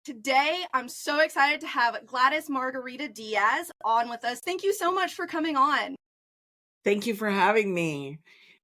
Today, I'm so excited to have Gladys Margarita Diaz on with us. Thank you so much for coming on. Thank you for having me.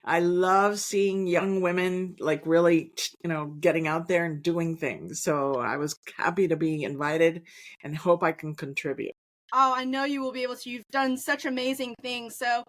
I love seeing young women really, getting out there and doing things. So I was happy to be invited and hope I can contribute. Oh, I know you will be able to. You've done such amazing things. So,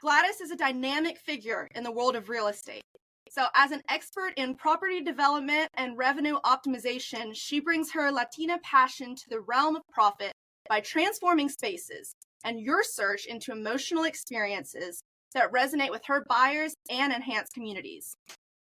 Gladys is a dynamic figure in the world of real estate. So, as an expert in property development and revenue optimization, she brings her Latina passion to the realm of profit by transforming spaces and your search into emotional experiences that resonate with her buyers and enhance communities.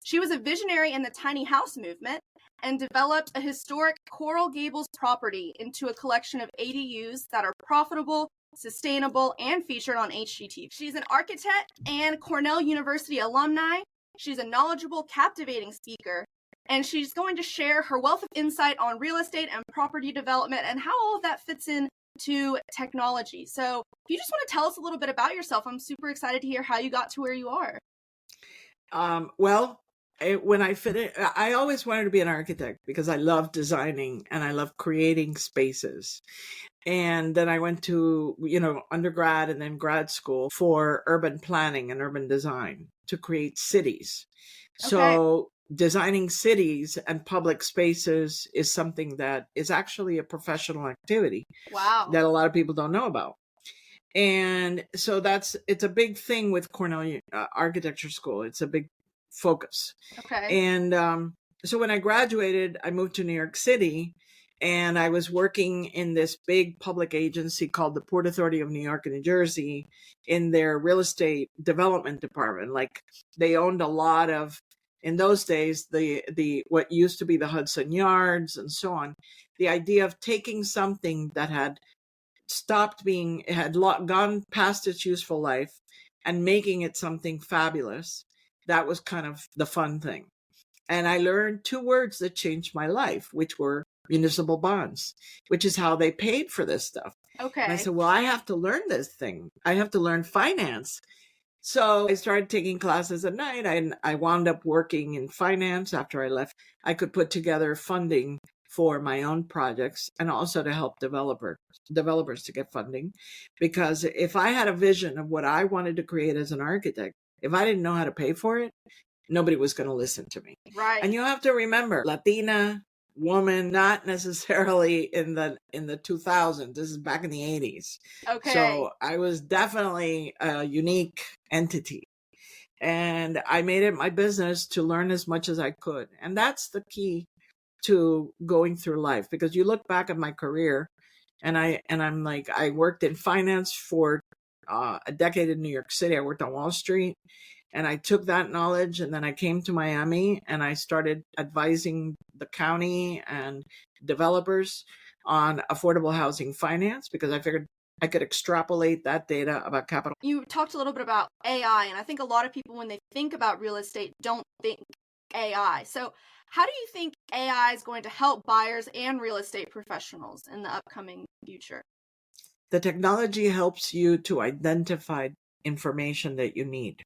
She was a visionary in the tiny house movement and developed a historic Coral Gables property into a collection of ADUs that are profitable, sustainable, and featured on HGTV. She's an architect and Cornell University alumni. She's a knowledgeable, captivating speaker, and she's going to share her wealth of insight on real estate and property development and how all of that fits in to technology. So if you just want to tell us a little bit about yourself, I'm super excited to hear how you got to where you are. When I finished, I always wanted to be an architect because I love designing and I love creating spaces. And then I went to, undergrad and then grad school for urban planning and urban design to create cities. So designing cities and public spaces is something that is actually a professional activity. Wow. That a lot of people don't know about. And so it's a big thing with Cornell Architecture School. It's a big focus. Okay. And so when I graduated, I moved to New York City and I was working in this big public agency called the Port Authority of New York and New Jersey in their real estate development department. Like they owned a lot of, in those days, the what used to be the Hudson Yards and so on. The idea of taking something that had gone past its useful life and making it something fabulous. That was kind of the fun thing. And I learned two words that changed my life, which were municipal bonds, which is how they paid for this stuff. Okay. And I said, well, I have to learn this thing. I have to learn finance. So I started taking classes at night. I wound up working in finance after I left. I could put together funding for my own projects and also to help developers to get funding. Because if I had a vision of what I wanted to create as an architect, if I didn't know how to pay for it, nobody was going to listen to me. Right. And you have to remember, Latina woman, not necessarily in the 2000s. This is back in the 80s. Okay. So I was definitely a unique entity. And I made it my business to learn as much as I could. And that's the key to going through life, because you look back at my career and I'm like, I worked in finance for a decade in New York City. I worked on Wall Street. And I took that knowledge and then I came to Miami and I started advising the county and developers on affordable housing finance because I figured I could extrapolate that data about capital. You talked a little bit about AI, and I think a lot of people, when they think about real estate, don't think AI. So how do you think AI is going to help buyers and real estate professionals in the upcoming future? The technology helps you to identify information that you need.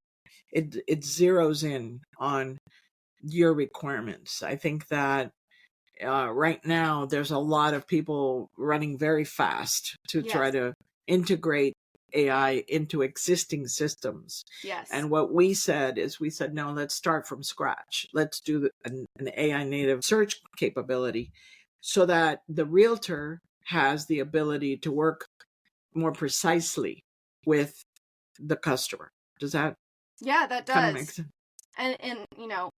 It zeroes in on your requirements. I think that right now there's a lot of people running very fast to try to integrate AI into existing systems. Yes. And what we said, no, let's start from scratch. Let's do an AI native search capability so that the realtor has the ability to work more precisely with the customer. Does that? Yeah, that Kind of does. makes sense. And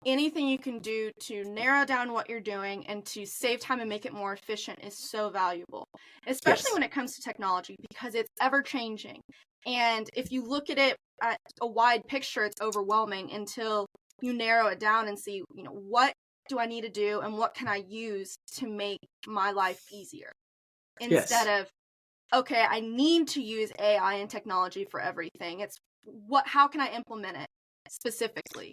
anything you can do to narrow down what you're doing and to save time and make it more efficient is so valuable, especially when it comes to technology, because it's ever changing. And if you look at it at a wide picture, it's overwhelming until you narrow it down and see, what do I need to do and what can I use to make my life easier? Instead of, okay, I need to use AI and technology for everything. It's how can I implement it specifically?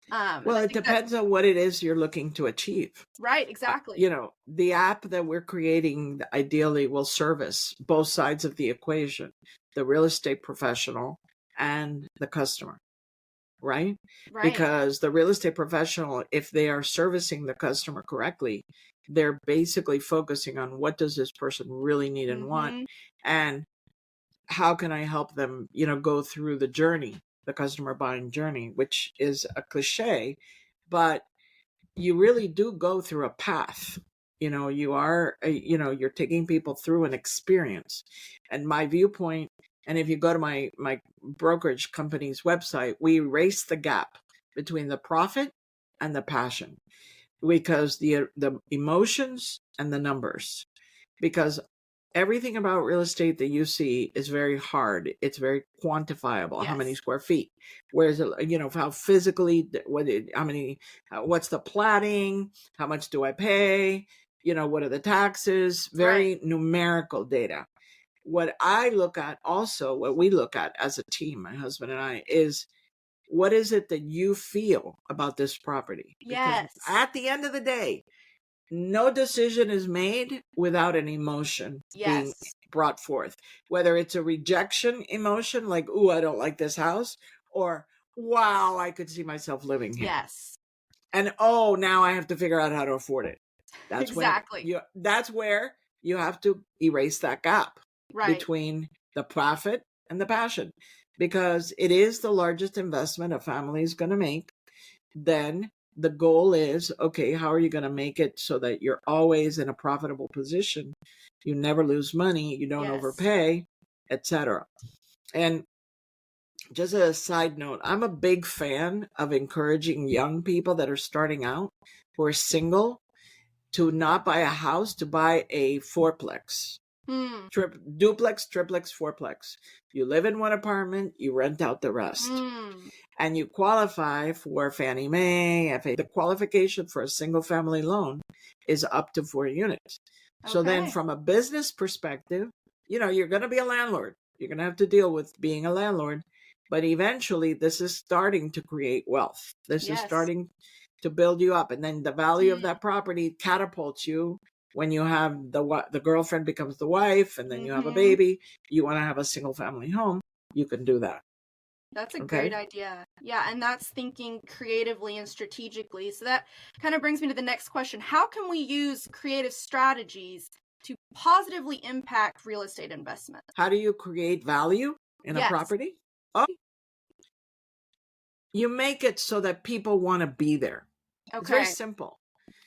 Well, it depends on what it is you're looking to achieve. Right, exactly. The app that we're creating ideally will service both sides of the equation, the real estate professional and the customer. right? Right. Because the real estate professional, if they are servicing the customer correctly, they're basically focusing on what does this person really need and want, and how can I help them, go through the journey, the customer buying journey, which is a cliche, but you really do go through a path. You're taking people through an experience. And my viewpoint, and if you go to my brokerage company's website, we erase the gap between the profit and the passion, because the emotions and the numbers, because everything about real estate that you see is very hard. It's very quantifiable. Yes. How many square feet? Where's it? How physically? How many? What's the platting? How much do I pay? What are the taxes? Very numerical data. What I look at, also, what we look at as a team, my husband and I, is what is it that you feel about this property? Yes. Because at the end of the day, no decision is made without an emotion being brought forth, whether it's a rejection emotion, like, ooh, I don't like this house, or wow, I could see myself living here. Yes. And oh, now I have to figure out how to afford it. That's exactly. That's where you have to erase that gap between the profit and the passion, because it is the largest investment a family is going to make. Then the goal is, okay, how are you going to make it so that you're always in a profitable position? You never lose money, you don't overpay, etc. And just a side note, I'm a big fan of encouraging young people that are starting out, who are single, to not buy a house, to buy a fourplex. Duplex, triplex, fourplex. You live in one apartment, you rent out the rest. And you qualify for Fannie Mae, FHA. The qualification for a single family loan is up to 4 units. So then from a business perspective, you're going to be a landlord. You're going to have to deal with being a landlord. But eventually, this is starting to create wealth. This is starting to build you up. And then the value of that property catapults you. When you have the girlfriend becomes the wife, and then you have a baby, you want to have a single family home, you can do that. That's a great idea. Yeah, and that's thinking creatively and strategically. So that kind of brings me to the next question. How can we use creative strategies to positively impact real estate investment? How do you create value in a property? Oh, you make it so that people want to be there. It's very simple.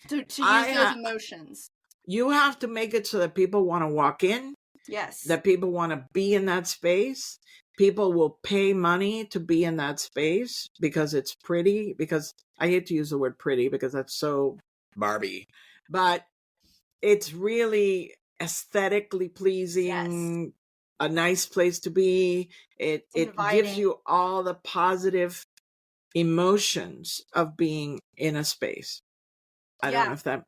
To use those emotions. You have to make it so that people want to walk in. Yes. That people want to be in that space. People will pay money to be in that space because it's pretty. Because I hate to use the word pretty because that's so Barbie. But it's really aesthetically pleasing, a nice place to be. It gives you all the positive emotions of being in a space. I don't know if that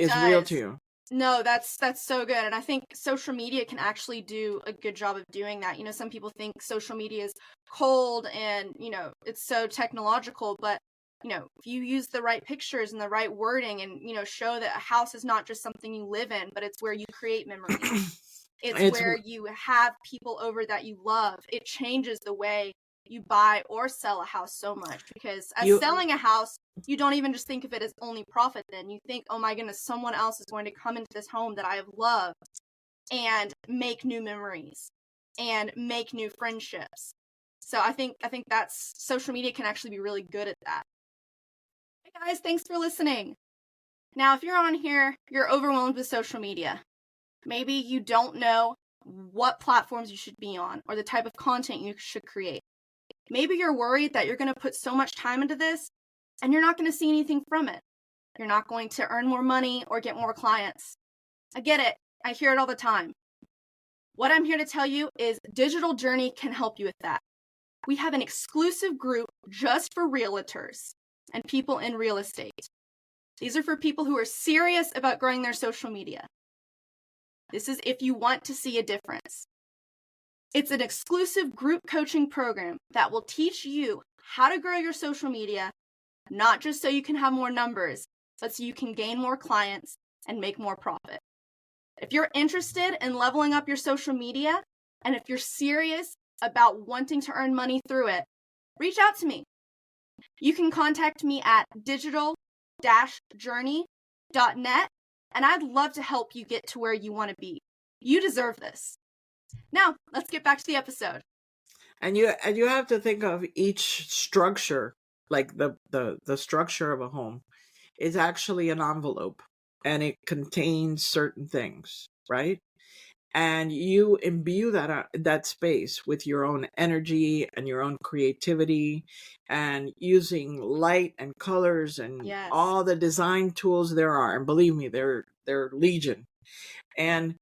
is real to you. No, that's so good. And I think social media can actually do a good job of doing that. Some people think social media is cold and, it's so technological, but, if you use the right pictures and the right wording and, show that a house is not just something you live in, but it's where you create memories. It's where you have people over that you love. It changes the way you buy or sell a house so much, because selling a house, you don't even just think of it as only profit. Then you think, oh my goodness, someone else is going to come into this home that I have loved and make new memories and make new friendships. So I think that's, social media can actually be really good at that. Hey guys, thanks for listening. Now, if you're on here, you're overwhelmed with social media. Maybe you don't know what platforms you should be on or the type of content you should create. Maybe you're worried that you're going to put so much time into this and you're not going to see anything from it. You're not going to earn more money or get more clients. I get it. I hear it all the time. What I'm here to tell you is Digital Journey can help you with that. We have an exclusive group just for realtors and people in real estate. These are for people who are serious about growing their social media. This is if you want to see a difference. It's an exclusive group coaching program that will teach you how to grow your social media, not just so you can have more numbers, but so you can gain more clients and make more profit. If you're interested in leveling up your social media, and if you're serious about wanting to earn money through it, reach out to me. You can contact me at digital-journey.net, and I'd love to help you get to where you want to be. You deserve this. Now, let's get back to the episode. And you have to think of each structure, like the structure of a home is actually an envelope, and it contains certain things, right? And you imbue that space with your own energy and your own creativity, and using light and colors and all the design tools there are. And believe me, they're legion. And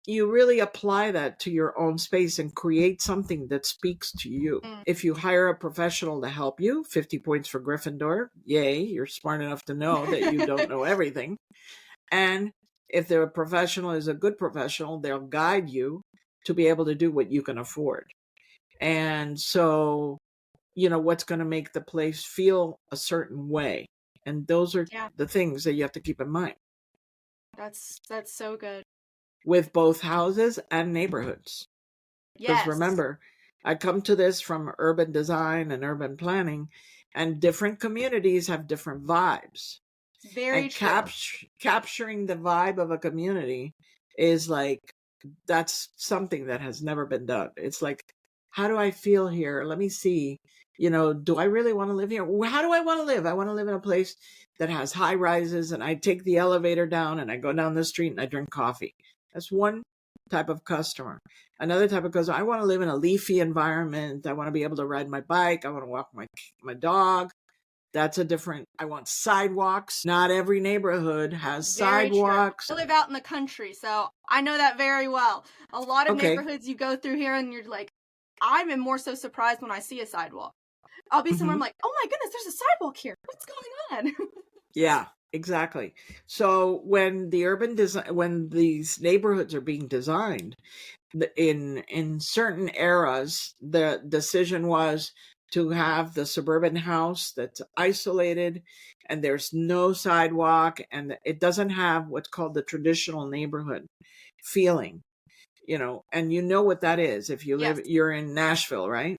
you really apply that to your own space and create something that speaks to you. If you hire a professional to help you, 50 points for Gryffindor. Yay, you're smart enough to know that you don't know everything. And if the professional is a good professional, they'll guide you to be able to do what you can afford. And so, what's going to make the place feel a certain way. And those are the things that you have to keep in mind. That's so good. With both houses and neighborhoods. Because remember, I come to this from urban design and urban planning, and different communities have different vibes. Very true. Capturing the vibe of a community is that's something that has never been done. It's like, how do I feel here? Let me see. Do I really want to live here? How do I want to live? I want to live in a place that has high rises, and I take the elevator down and I go down the street and I drink coffee. That's one type of customer. Another type of customer, I want to live in a leafy environment. I want to be able to ride my bike. I want to walk my dog. That's a different, I want sidewalks. Not every neighborhood has sidewalks. True. I live out in the country, so I know that very well. A lot of neighborhoods you go through here and you're like, I'm more so surprised when I see a sidewalk. I'll be somewhere, I'm like, oh my goodness, there's a sidewalk here. What's going on? Yeah, exactly. So when when these neighborhoods are being designed, in certain eras, the decision was to have the suburban house that's isolated and there's no sidewalk and it doesn't have what's called the traditional neighborhood feeling, and what that is. If you live, you're in Nashville, right?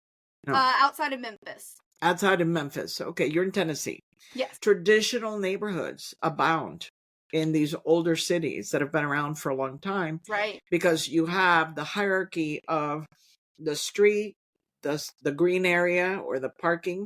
No. Outside of Memphis. Outside of Memphis. Okay, you're in Tennessee. Yes. Traditional neighborhoods abound in these older cities that have been around for a long time. Right. Because you have the hierarchy of the street, the green area or the parking,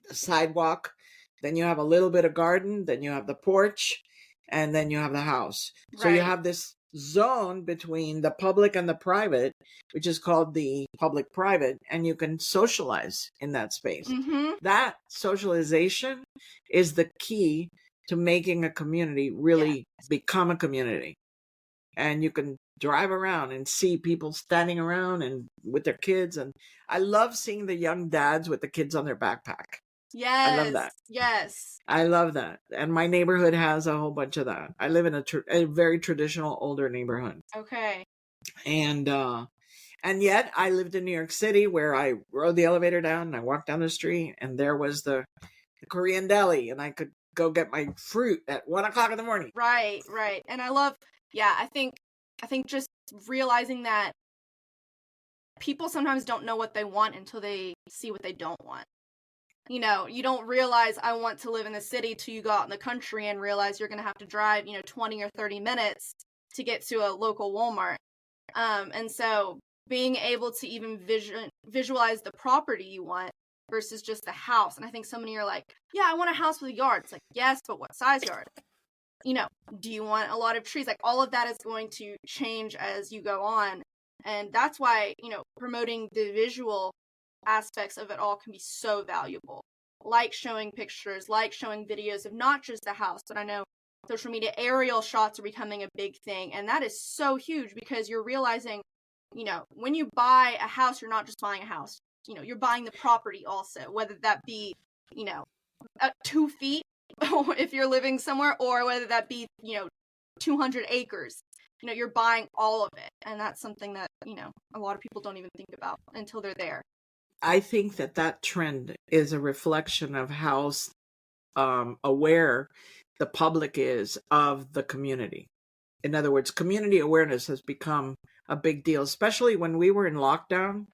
the sidewalk, then you have a little bit of garden, then you have the porch, and then you have the house. Right. So you have this zone between the public and the private, which is called the public-private, and you can socialize in that space. Mm-hmm. That socialization is the key to making a community really become a community. And you can drive around and see people standing around and with their kids. And I love seeing the young dads with the kids on their backpack. Yes. I love that. Yes. I love that. And my neighborhood has a whole bunch of that. I live in a very traditional older neighborhood. Okay. And yet I lived in New York City, where I rode the elevator down and I walked down the street and there was the Korean deli and I could go get my fruit at 1:00 in the morning. Right. And I think just realizing that people sometimes don't know what they want until they see what they don't want. You don't realize I want to live in the city till you go out in the country and realize you're going to have to drive, 20 or 30 minutes to get to a local Walmart. And so being able to even visualize the property you want versus just the house. And I think so many are like, yeah, I want a house with a yard. It's like, yes, but what size yard? Do you want a lot of trees? Like, all of that is going to change as you go on. And that's why, promoting the visual aspects of it all can be so valuable. Like showing pictures, like showing videos of not just the house, but I know social media aerial shots are becoming a big thing. And that is so huge because you're realizing, when you buy a house, you're not just buying a house. You're buying the property also, whether that be, 2 feet if you're living somewhere, or whether that be, 200 acres. You're buying all of it. And that's something that, a lot of people don't even think about until they're there. I think that trend is a reflection of how aware the public is of the community. In other words, community awareness has become a big deal, especially when we were in lockdown.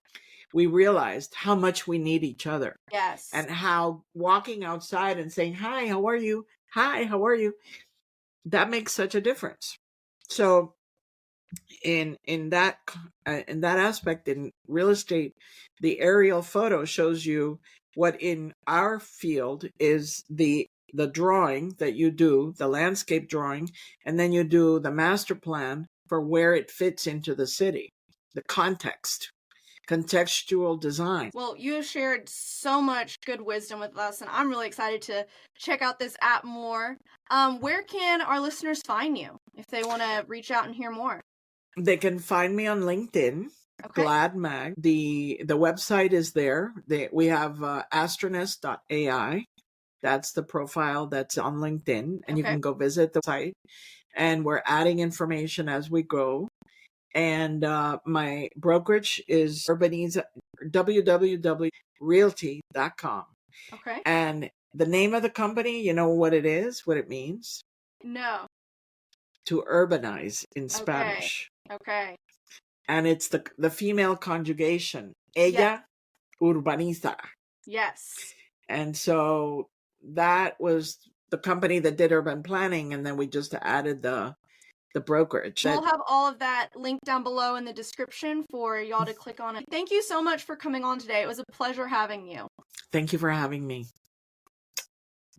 we realized how much we need each other. Yes. And how walking outside and saying, hi, how are you? Hi, how are you? That makes such a difference. So in that aspect, in real estate, the aerial photo shows you what in our field is the drawing that you do, the landscape drawing, and then you do the master plan for where it fits into the city, the contextual design. Well, you have shared so much good wisdom with us, and I'm really excited to check out this app more. Where can our listeners find you if they want to reach out and hear more? They can find me on LinkedIn, Okay. Glad Mag. The website is there. We have astroness.ai. That's the profile that's on LinkedIn, and you Okay. can go visit the site. And we're adding information as we go. And my brokerage is www.realty.com. Okay. And the name of the company, you know what it is, what it means? No. To urbanize in Spanish. Okay. And it's the female conjugation. Ella urbaniza. Yes. And so that was the company that did urban planning, and then we just added the brokerage. We'll have all of that linked down below in the description for y'all to click on it. Thank you so much for coming on today. It was a pleasure having you. Thank you for having me.